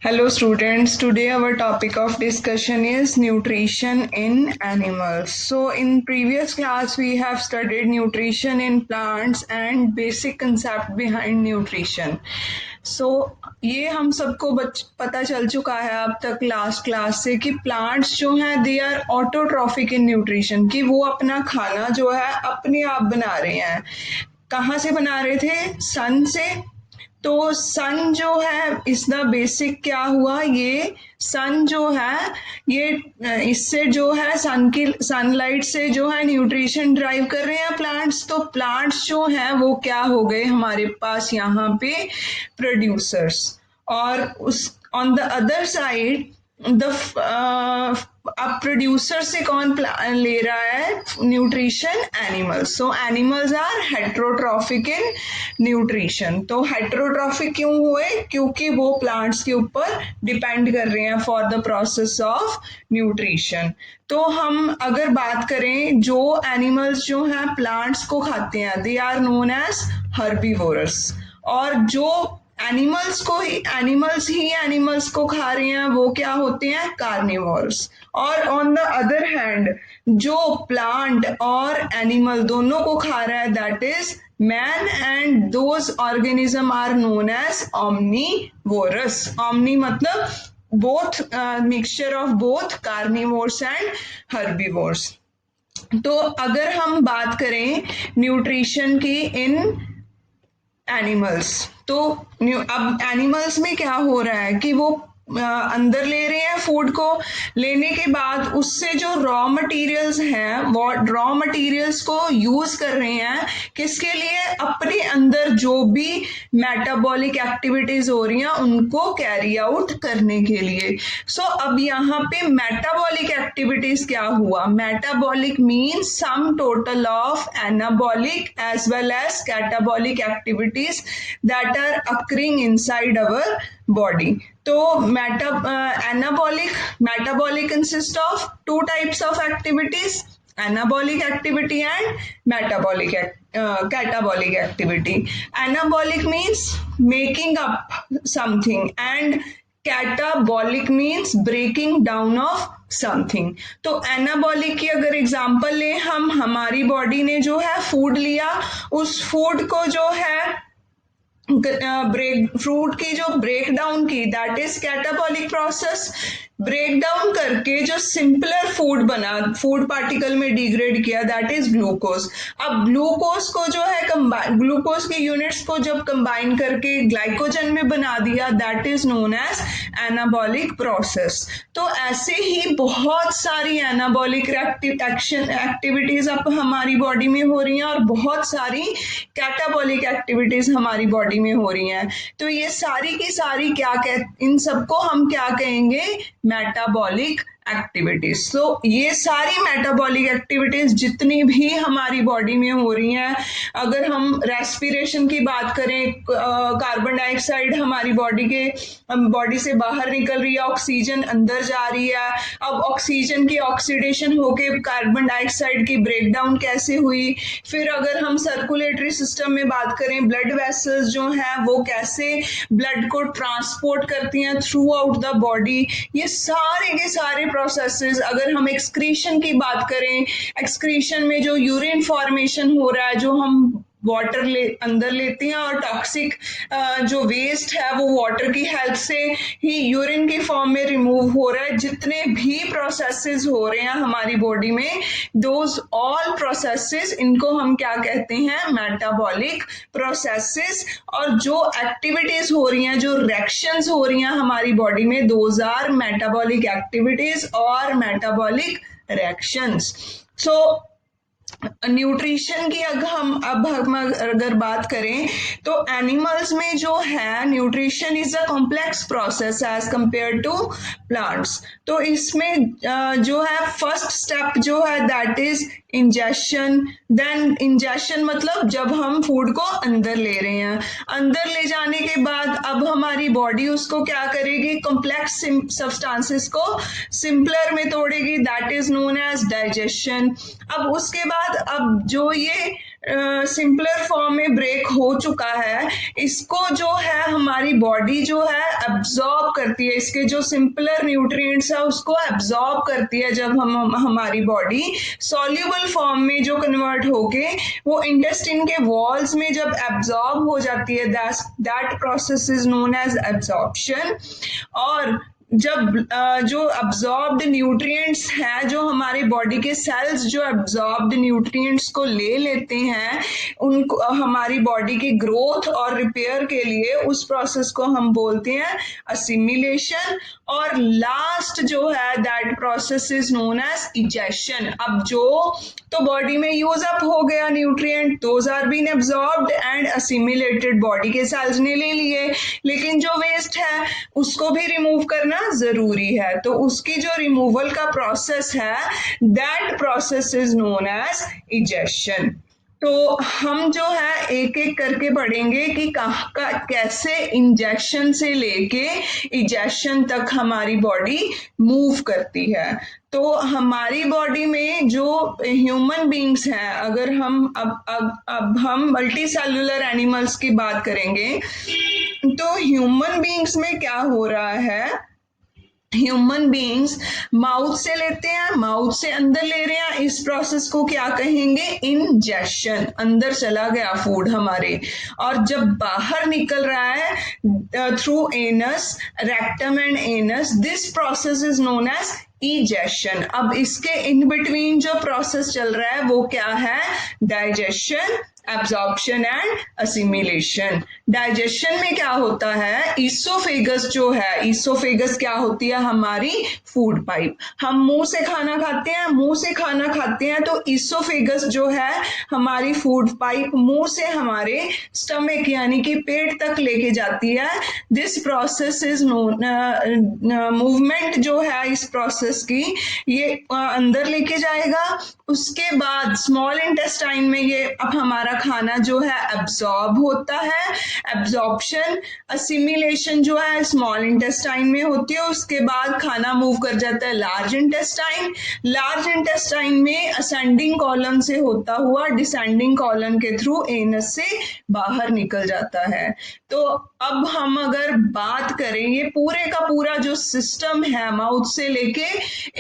Hello students, today our topic of discussion is nutrition in animals. So in previous class we have studied nutrition in plants and basic concept behind nutrition. So ये हम सबको पता चल चुका है अब तक लास्ट क्लास से कि प्लांट्स जो हैं they are autotrophic in nutrition, कि वो अपना खाना जो है अपने आप बना रहे हैं. कहाँ से बना रहे थे? सन से. तो सन जो है इस द बेसिक क्या हुआ, ये सन जो है ये इससे जो है सन की सनलाइट से जो है न्यूट्रिशन ड्राइव कर रहे हैं प्लांट्स. तो प्लांट्स जो हैं वो क्या हो गए हमारे पास यहाँ पे प्रोड्यूसर्स. और उस on the other side the अब प्रोड्यूसर से कौन ले रहा है nutrition? Animals. So animals are heterotrophic in nutrition. तो हेट्रोट्रॉफिक क्यों हुए? क्योंकि वो प्लांट्स के ऊपर डिपेंड कर रहे हैं for the process of nutrition. तो हम अगर बात करें जो एनिमल्स जो हैं प्लांट्स को खाते हैं they are known as herbivorous. और जो एनिमल्स ही एनिमल्स को खा रहे हैं वो क्या होते हैं? कार्निवोर्स. और ऑन द अदर हैंड जो प्लांट और एनिमल दोनों को खा रहा है that is man, and those organism are known as omnivorous. omni मतलब both, mixture of both carnivores and herbivores. तो अगर हम बात करें न्यूट्रिशन की इन एनिमल्स, तो अब एनिमल्स में क्या हो रहा है कि वो अंदर ले रहे हैं फूड को. लेने के बाद उससे जो रॉ मटेरियल्स हैं वो रॉ मटेरियल्स को यूज कर रहे हैं किसके लिए? अपने अंदर जो भी मेटाबॉलिक एक्टिविटीज हो रही हैं उनको कैरी आउट करने के लिए. सो अब यहाँ पे मेटाबॉलिक एक्टिविटीज क्या हुआ? Metabolic means sum total of anabolic as well as catabolic activities that are occurring inside our body. तो metabolic consist of two types of activities, anabolic activity and catabolic activity. Anabolic means making up something and catabolic means breaking down of something. तो anabolic की अगर example लें हम, हमारी body ने जो है फूड लिया, उस फूड को जो है फ्रूट की जो ब्रेक डाउन की that is catabolic process. Break down करके जो सिंपलर फूड बना, फूड पार्टिकल में डिग्रेड किया दैट इज ग्लूकोज. अब ग्लूकोज को जो है ग्लूकोज की यूनिट्स को जब कंबाइन करके ग्लाइकोजन में बना दिया that is known as anabolic process. तो ऐसे ही बहुत सारी एनाबॉलिक एक्टिविटीज अब हमारी बॉडी में हो रही हैं और बहुत सारी कैटाबॉलिक एक्टिविटीज हमारी बॉडी में हो रही हैं. तो ये सारी की सारी इन सबको हम क्या कहेंगे? Metabolic activities. सो ये सारी मेटाबॉलिक एक्टिविटीज जितनी भी हमारी बॉडी में हो रही हैं, अगर हम रेस्पिरेशन की बात करें, कार्बन डाइऑक्साइड हमारी बॉडी से बाहर निकल रही है, ऑक्सीजन अंदर जा रही है. अब ऑक्सीजन की ऑक्सीडेशन होके कार्बन डाइऑक्साइड की ब्रेकडाउन कैसे हुई? फिर अगर हम सर्कुलेटरी सिस्टम में बात करें, ब्लड वेसल्स जो हैं वो कैसे ब्लड को ट्रांसपोर्ट करती हैं थ्रू आउट द बॉडी. ये सारे के सारे प्रोसेसेस. अगर हम एक्सक्रीशन की बात करें, एक्सक्रीशन में जो यूरिन फॉर्मेशन हो रहा है, जो हम वाटर अंदर लेते हैं और टॉक्सिक जो वेस्ट है वो वाटर की हेल्प से ही यूरिन की फॉर्म में रिमूव हो रहा है. जितने भी प्रोसेसेस हो रहे हैं हमारी बॉडी में, दोज ऑल प्रोसेसेस, इनको हम क्या कहते हैं? Metabolic processes. और जो एक्टिविटीज हो रही हैं, जो रिएक्शंस हो रही हैं हमारी बॉडी में, दोज आर मेटाबॉलिक एक्टिविटीज और मेटाबॉलिक रिएक्शंस. सो न्यूट्रिशन की अगर हम अगर बात करें तो एनिमल्स में जो है nutrition is a complex process as compare to plants. तो इसमें जो है फर्स्ट स्टेप जो है that is ingestion. Then ingestion मतलब जब हम फूड को अंदर ले रहे हैं, अंदर ले जाने के बाद अब हमारी बॉडी उसको क्या करेगी? कॉम्प्लेक्स सब्सटेंसेस को सिंपलर में तोड़ेगी, that is known as digestion. अब उसके बाद अब जो ये सिंपलर फॉर्म में ब्रेक हो चुका है, इसको जो है हमारी बॉडी जो है एब्जॉर्ब करती है, इसके जो सिंपलर न्यूट्रिएंट्स है उसको एब्जॉर्ब करती है। जब हम हमारी बॉडी सॉल्यूबल फॉर्म में जो कन्वर्ट होके वो इंटेस्टाइन के वॉल्स में जब एब्जॉर्ब हो जाती है, that process is known as absorption. और जब जो अब्जॉर्ब्ड न्यूट्रिएंट्स हैं, जो हमारे बॉडी के सेल्स जो अब्जॉर्ब्ड न्यूट्रिएंट्स को ले लेते हैं, उनको हमारी बॉडी की ग्रोथ और रिपेयर के लिए, उस प्रोसेस को हम बोलते हैं असिमिलेशन। और लास्ट जो है that process is known as egestion. अब जो तो बॉडी में यूज अप हो गया nutrient, those are been absorbed and assimilated, body के सेल्स ने ले लिए, लेकिन जो वेस्ट है उसको भी रिमूव करना जरूरी है। तो उसकी जो रिमूवल का प्रोसेस है, that process is known as egestion. तो हम जो है एक एक करके पढ़ेंगे कि कैसे इंजेक्शन से लेके इजेक्शन तक हमारी बॉडी मूव करती है। तो हमारी बॉडी में जो ह्यूमन बींग्स हैं, अगर हम अब हम मल्टी सेलुलर एनिमल्स की बात करेंगे, तो ह्यूमन बींग्स में क्या हो रहा है, ह्यूमन बींग्स माउथ से लेते हैं, माउथ से अंदर ले रहे हैं, इस प्रोसेस को क्या कहेंगे, इंजेक्शन। अंदर चला गया फूड हमारे, और जब बाहर निकल रहा है through anus, rectum and anus, this process is known as ejection. अब इसके इन बिटवीन जो प्रोसेस चल रहा है वो क्या है, digestion, absorption and assimilation. Digestion में क्या होता है, ईसोफेगस जो है, ईसोफेगस क्या होती है, हमारी फूड पाइप। हम मुंह से खाना खाते हैं, मुंह से खाना खाते हैं, तो ईसोफेगस जो है हमारी फूड पाइप मुंह से हमारे स्टमक यानी कि पेट तक लेके जाती है। This process is known, movement जो है इस प्रोसेस की, ये अंदर लेके जाएगा। उसके बाद स्मॉल इंटेस्टाइन में ये अब हमारा खाना जो है एब्जॉर्ब होता है, एब्जॉर्प्शन। असिमिलेशन जो है स्मॉल इंटेस्टाइन में होती है, उसके बाद खाना मूव कर जाता है लार्ज इंटेस्टाइन। लार्ज इंटेस्टाइन में असेंडिंग कॉलम से होता हुआ डिसेंडिंग कॉलम के थ्रू एनस से बाहर निकल जाता है। तो अब हम अगर बात करें, ये पूरे का पूरा जो सिस्टम है माउथ से लेके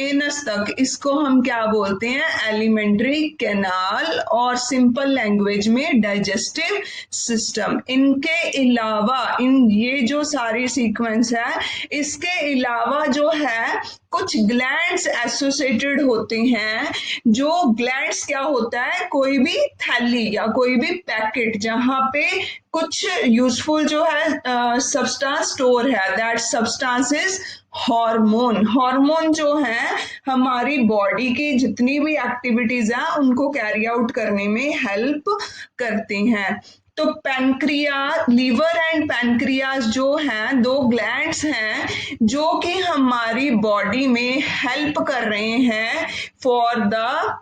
एनस तक, इसको हम क्या बोलते हैं, एलिमेंट्री कैनाल, और सिंपल लैंग्वेज में डाइजेस्टिव सिस्टम। इनके अलावा ये जो सारे सीक्वेंस है, इसके अलावा जो है कुछ ग्लैंड्स एसोसिएटेड होते हैं। जो ग्लैंड्स क्या होता है, कोई भी थैली या कोई भी पैकेट जहां पे कुछ यूजफुल जो है सब्सटेंस स्टोर है, that substance is hormone. Hormone जो है हमारी बॉडी की जितनी भी एक्टिविटीज हैं उनको कैरी आउट करने में हेल्प करते हैं। तो पैनक्रिया, लीवर एंड पैनक्रियाज जो हैं, दो ग्लैंड्स हैं जो कि हमारी बॉडी में हेल्प कर रहे हैं for the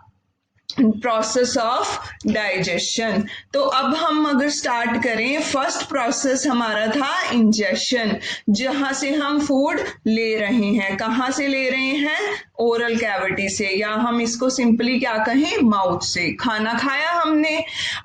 process of digestion. तो अब हम अगर स्टार्ट करें, फर्स्ट प्रोसेस हमारा था इंजेक्शन, जहां से हम फूड ले रहे हैं। कहां से ले रहे हैं, ओरल कैविटी से, या हम इसको सिंपली क्या कहें, माउथ से। खाना खाया हमने,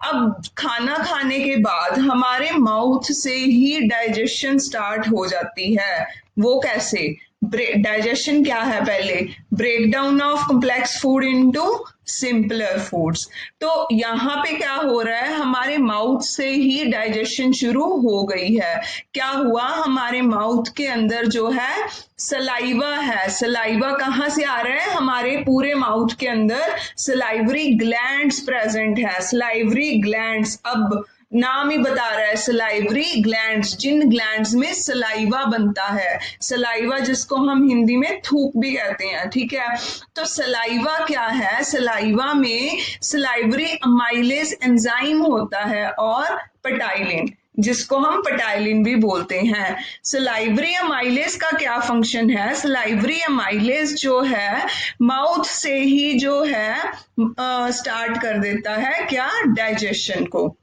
अब खाना खाने के बाद हमारे माउथ से ही डाइजेशन स्टार्ट हो जाती है। वो कैसे, डाइजेशन क्या है, पहले break down of complex food into simpler foods. तो यहाँ पे क्या हो रहा है, हमारे माउथ से ही डाइजेशन शुरू हो गई है। क्या हुआ, हमारे माउथ के अंदर जो है सलाइवा है। सलाइवा कहाँ से आ रहा है, हमारे पूरे माउथ के अंदर सलाइवरी ग्लैंड्स प्रेजेंट है। सलाइवरी ग्लैंड्स, अब नाम ही बता रहा है, सलाइवरी ग्लैंड्स, जिन ग्लैंड्स में सलाइवा बनता है। सलाइवा जिसको हम हिंदी में थूक भी कहते हैं, ठीक है। तो सलाइवा क्या है, सलाइवा में सलाइवरी अमाइलेज एंजाइम होता है, और पटाइलिन, जिसको हम पटाइलिन भी बोलते हैं। सलाइवरी अमाइलेज का क्या फंक्शन है, सलाइवरी अमाइलेज जो है माउथ से ही जो है स्टार्ट कर देता है क्या, डाइजेशन को।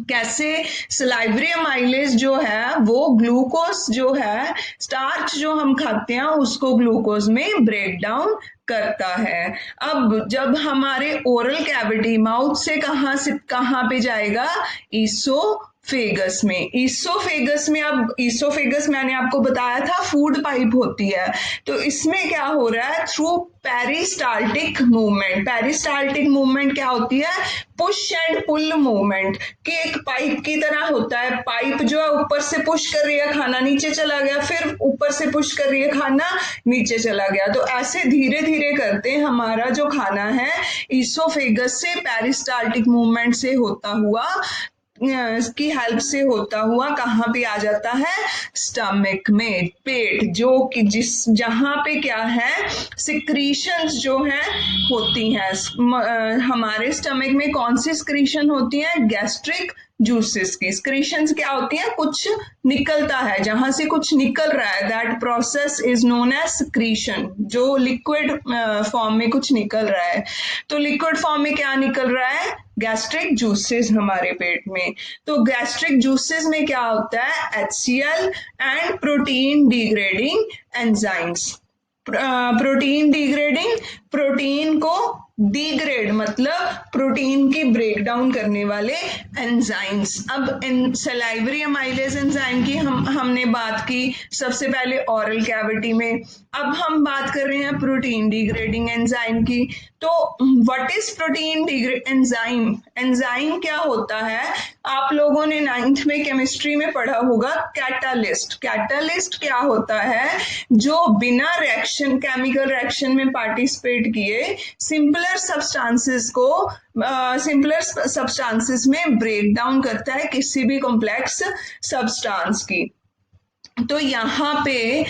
कैसे सलाइवरी अमाइलेज जो है वो ग्लूकोज जो है, स्टार्च जो हम खाते हैं उसको ग्लूकोज में ब्रेक डाउन करता है। अब जब हमारे ओरल कैविटी माउथ से कहाँ पे जाएगा, ईसोफेगस में। ईसोफेगस में, अब ईसोफेगस मैंने आपको बताया था फूड पाइप होती है, तो इसमें क्या हो रहा है, through peristaltic movement. Peristaltic movement क्या होती है, पुश एंड पुल मूवमेंट, कि एक पाइप की तरह होता है, पाइप जो है ऊपर से पुश कर रही है, खाना नीचे चला गया, फिर ऊपर से पुश कर रही है, खाना नीचे चला गया। तो ऐसे धीरे धीरे करते हमारा जो खाना है ईसोफेगस से पेरिस्टाल्टिक मूवमेंट से होता हुआ, की हेल्प से होता हुआ कहाँ पे आ जाता है, स्टमक में, पेट, जो कि जिस जहाँ पे क्या है, सिक्रीशंस जो है होती हैं। हमारे स्टमक में कौन सी सिक्रीशन होती है, गैस्ट्रिक जूसेस की सिक्रीशंस क्या होती है, कुछ निकलता है, जहां से कुछ निकल रहा है, that process is known as secretion, जो लिक्विड फॉर्म में कुछ निकल रहा है। तो लिक्विड फॉर्म में क्या निकल रहा है, गैस्ट्रिक जूसेस हमारे पेट में। तो गैस्ट्रिक जूसेस में क्या होता है, HCl and protein degrading enzymes. Protein degrading, protein को डिग्रेड मतलब प्रोटीन की ब्रेक डाउन करने वाले एंजाइम्स। अब सलाइवरी अमाइलेज एंजाइम की हमने बात की सबसे पहले ओरल कैविटी में। अब हम बात कर रहे हैं प्रोटीन डिग्रेडिंग एंजाइम की। तो what is protein degrade enzyme, enzyme क्या होता है, आप लोगों ने 9th में केमिस्ट्री में पढ़ा होगा कैटालिस्ट। कैटालिस्ट क्या होता है, जो बिना रिएक्शन, केमिकल रिएक्शन में पार्टिसिपेट किए सिंपलर सब्सटेंसेस में ब्रेक डाउन करता है किसी भी कॉम्प्लेक्स सब्सटेंस की। तो यहाँ पे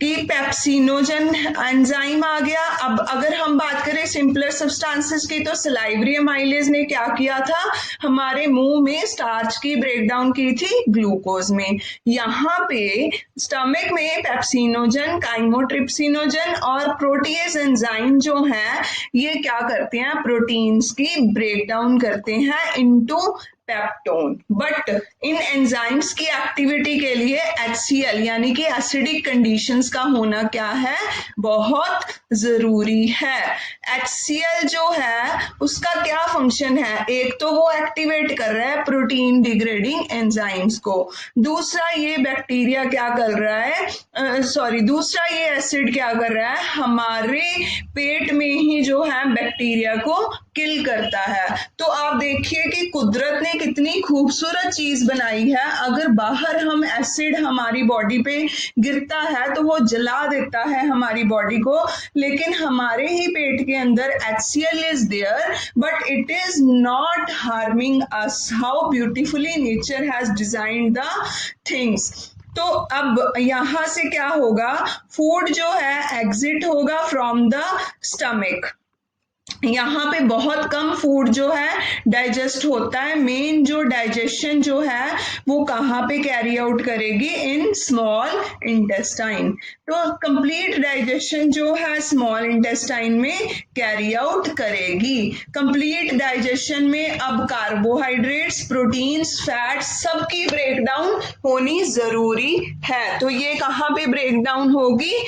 कि पेप्सिनोजन एंजाइम आ गया। अब अगर हम बात करें सिंपलर सब्सटेंसेस की, तो सलाइवरी अमाइलेज ने क्या किया था, हमारे मुंह में स्टार्च की ब्रेक डाउन की थी ग्लूकोज में। यहाँ पे स्टमक में पेप्सिनोजन, काइमोट्रिप्सिनोजन और प्रोटीएज एंजाइम जो है, ये क्या करते हैं, प्रोटीन्स की ब्रेक डाउन करते हैं into peptone. But in enzymes की एक्टिविटी के लिए HCl यानी कि एसिडिक कंडीशंस का होना क्या है, बहुत जरूरी है। HCl जो है उसका क्या फंक्शन है, एक तो वो एक्टिवेट कर रहा है प्रोटीन डिग्रेडिंग एंजाइम्स को, दूसरा ये बैक्टीरिया क्या कर रहा है, दूसरा ये एसिड क्या कर रहा है, हमारे पेट में ही जो है बैक्टीरिया को किल करता है। तो आप देखिए कि कुदरत ने कितनी खूबसूरत चीज बनाई है। अगर बाहर हम एसिड हमारी बॉडी पे गिरता है तो वो जला देता है हमारी बॉडी को, लेकिन हमारे ही पेट के अंदर HCl is there but it is not harming us. How beautifully nature has designed the things. तो अब यहां से क्या होगा, फूड जो है एग्जिट होगा फ्रॉम द स्टमक। यहाँ पे बहुत कम फूड जो है डाइजेस्ट होता है। मेन जो डाइजेशन जो है वो कहाँ पे कैरी आउट करेगी, इन स्मॉल इंटेस्टाइन। तो कंप्लीट डाइजेशन जो है स्मॉल इंटेस्टाइन में कैरी आउट करेगी। कंप्लीट डाइजेशन में अब कार्बोहाइड्रेट्स, प्रोटीन्स, फैट्स सबकी ब्रेकडाउन होनी जरूरी है। तो ये कहाँ पे ब्रेकडाउन होगी,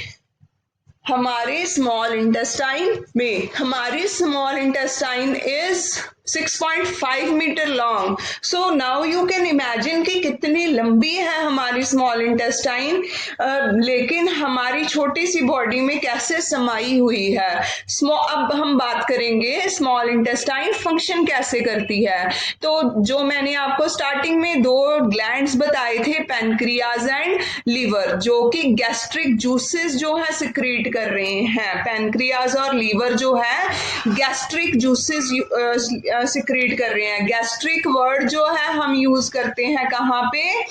हमारे स्मॉल इंटेस्टाइन में। हमारी small intestine is 6.5 meter long. So now you can imagine कि कितनी लंबी है हमारी स्मॉल इंटेस्टाइन, लेकिन हमारी छोटी सी बॉडी में कैसे समाई हुई है। अब हम बात करेंगे स्मॉल इंटेस्टाइन फंक्शन कैसे करती है। तो जो मैंने आपको स्टार्टिंग में दो ग्लैंड्स बताए थे, पैनक्रियाज एंड लीवर, जो कि गैस्ट्रिक जूसेस जो है सिक्रीट कर रहे हैं। पैनक्रियाज और लीवर जो है गैस्ट्रिक जूसेस सिक्रीट कर रहे हैं। गैस्ट्रिक वर्ड जो है हम यूज करते हैं कहाँ पे,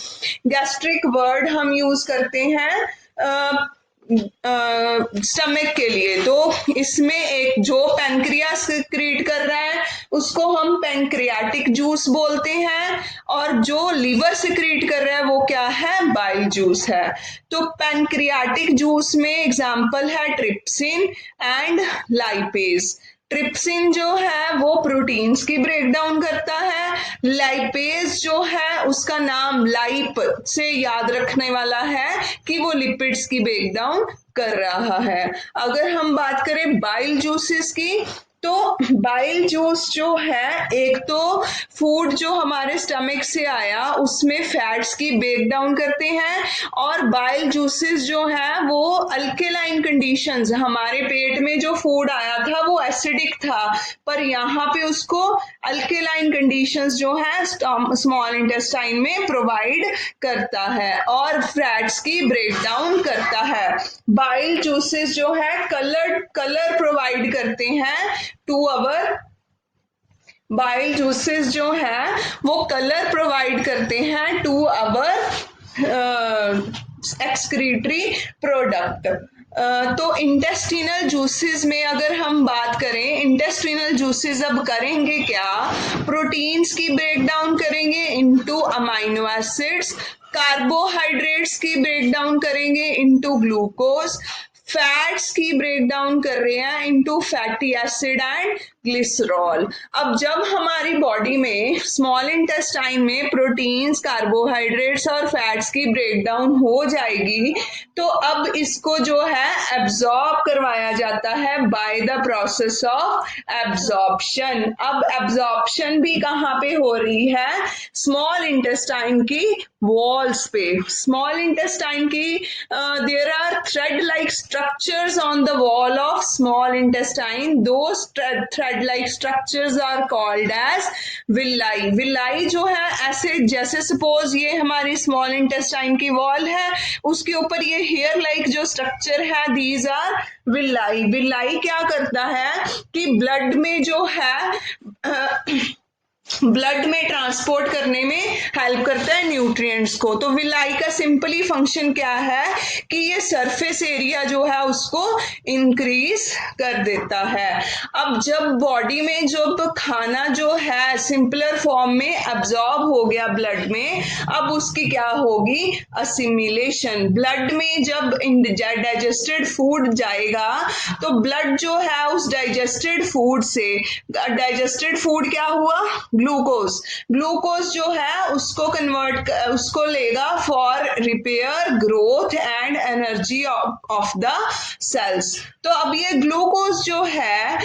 गैस्ट्रिक वर्ड हम यूज करते हैं स्टमक के लिए। तो इसमें एक जो पैनक्रियास सिक्रीट कर रहा है उसको हम पैनक्रियाटिक जूस बोलते हैं, और जो लीवर सिक्रीट कर रहा है वो क्या है, बाइल जूस है। तो पैनक्रियाटिक जूस में एग्जांपल है ट्रिप्सिन एंड लाइपेज। ट्रिप्सिन जो है वो प्रोटीन्स की ब्रेक डाउन करता है। लाइपेज जो है उसका नाम लाइप से याद रखने वाला है कि वो लिपिड्स की ब्रेक डाउन कर रहा है। अगर हम बात करें बाइल जूसेस की, तो बाइल जूस जो है, एक तो फूड जो हमारे स्टमक से आया उसमें फैट्स की ब्रेक डाउन करते हैं, और बाइल जूसेस जो है वो अल्केलाइन कंडीशंस, हमारे पेट में जो फूड आया था वो एसिडिक था, पर यहाँ पे उसको अल्केलाइन कंडीशंस जो है स्मॉल इंटेस्टाइन में प्रोवाइड करता है और फैट्स की ब्रेक डाउन करता है। बाइल जूसेस जो है कलर प्रोवाइड करते हैं टू अवर बाइल जूसेस जो है वो कलर प्रोवाइड करते हैं टू अवर एक्सक्रीटरी प्रोडक्ट। तो इंटेस्टिनल जूसेस में अगर हम बात करें, इंटेस्टिनल जूसेस अब करेंगे क्या, प्रोटीन्स की ब्रेक डाउन करेंगे इनटू अमाइनो एसिड्स, कार्बोहाइड्रेट्स की ब्रेक डाउन करेंगे इनटू ग्लूकोज, फैट्स की ब्रेक डाउन कर रहे हैं into fatty acid and glycerol. अब जब हमारी बॉडी में स्मॉल इंटेस्टाइन में प्रोटीन्स, कार्बोहाइड्रेट्स और फैट्स की ब्रेक डाउन हो जाएगी, तो अब इसको जो है एब्जॉर्ब करवाया जाता है by the process of absorption. अब एब्जॉर्प्शन भी कहाँ पे हो रही है, स्मॉल इंटेस्टाइन की वॉल्स पे। स्मॉल इंटेस्टाइन की there are thread like structures on the wall of small intestine. Those thread like structures are called as villi. villi जो है ऐसे, जैसे सपोज ये हमारी स्मॉल इंटेस्टाइन की वॉल है, उसके ऊपर ये हेयर लाइक जो स्ट्रक्चर है, दीज आर villi. villi क्या करता है कि ब्लड में जो है ब्लड में ट्रांसपोर्ट करने में हेल्प करता है न्यूट्रिएंट्स को। तो विलाई का सिंपली फंक्शन क्या है कि ये सरफेस एरिया जो है उसको इंक्रीज कर देता है। अब जब बॉडी में जब खाना जो है सिंपलर फॉर्म में एब्जॉर्ब हो गया ब्लड में, अब उसकी क्या होगी, असिमिलेशन। ब्लड में जब डाइजेस्टेड फूड जाएगा तो ब्लड जो है उस डाइजेस्टेड फूड से, डाइजेस्टेड फूड क्या हुआ, ग्लूकोज। ग्लूकोज जो है उसको लेगा for repair, growth and energy of the cells. तो अब ये ग्लूकोज जो है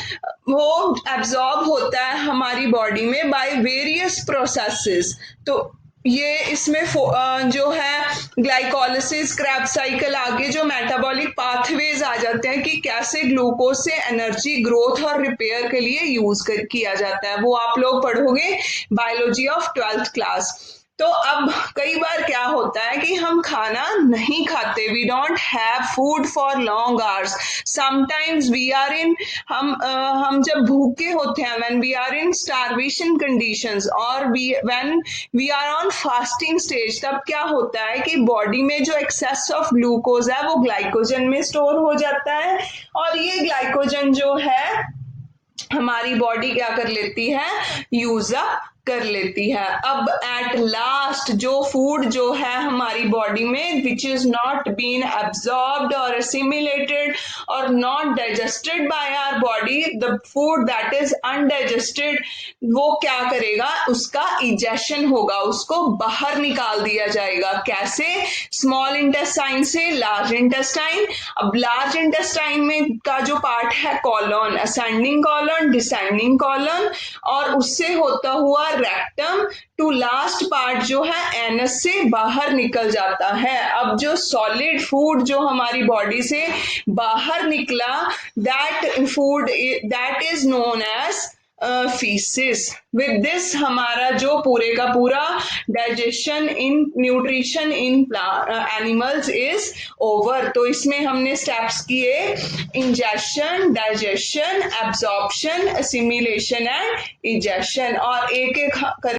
वो एब्जॉर्ब होता है हमारी बॉडी में बाय वेरियस प्रोसेसेस। तो ये इसमें जो है ग्लाइकोलिसिस, क्रैब साइकिल, आगे जो मेटाबॉलिक पाथवेज आ जाते हैं कि कैसे ग्लूकोज से एनर्जी, ग्रोथ और रिपेयर के लिए यूज किया जाता है, वो आप लोग पढ़ोगे बायोलॉजी ऑफ 12th क्लास। तो अब कई बार क्या होता है कि हम खाना नहीं खाते, we don't have food for long hours, sometimes we are in, हम जब भूखे होते हैं, when we are in starvation conditions और when we are on fasting stage, तब क्या होता है कि बॉडी में जो एक्सेस ऑफ ग्लूकोज है वो ग्लाइकोजन में स्टोर हो जाता है, और ये ग्लाइकोजन जो है हमारी बॉडी क्या कर लेती है, यूज अप कर लेती है। अब एट लास्ट जो फूड जो है हमारी बॉडी में which is not been absorbed और असिमिलेटेड और not digested by our body, the food that is undigested, वो क्या करेगा, उसका इजेशन होगा, उसको बाहर निकाल दिया जाएगा। कैसे, स्मॉल इंटेस्टाइन से लार्ज इंटेस्टाइन। अब लार्ज इंटेस्टाइन में का जो पार्ट है colon, ascending colon, descending colon, और उससे होता हुआ रेक्टम टू लास्ट पार्ट जो है एनस से बाहर निकल जाता है। अब जो सॉलिड फूड जो हमारी बॉडी से बाहर निकला, that food that is known as faeces. With this हमारा जो पूरे का पूरा digestion in nutrition in animals is over. तो इसमें हमने स्टेप्स किए, ingestion, digestion, absorption, assimilation and egestion, और एक एक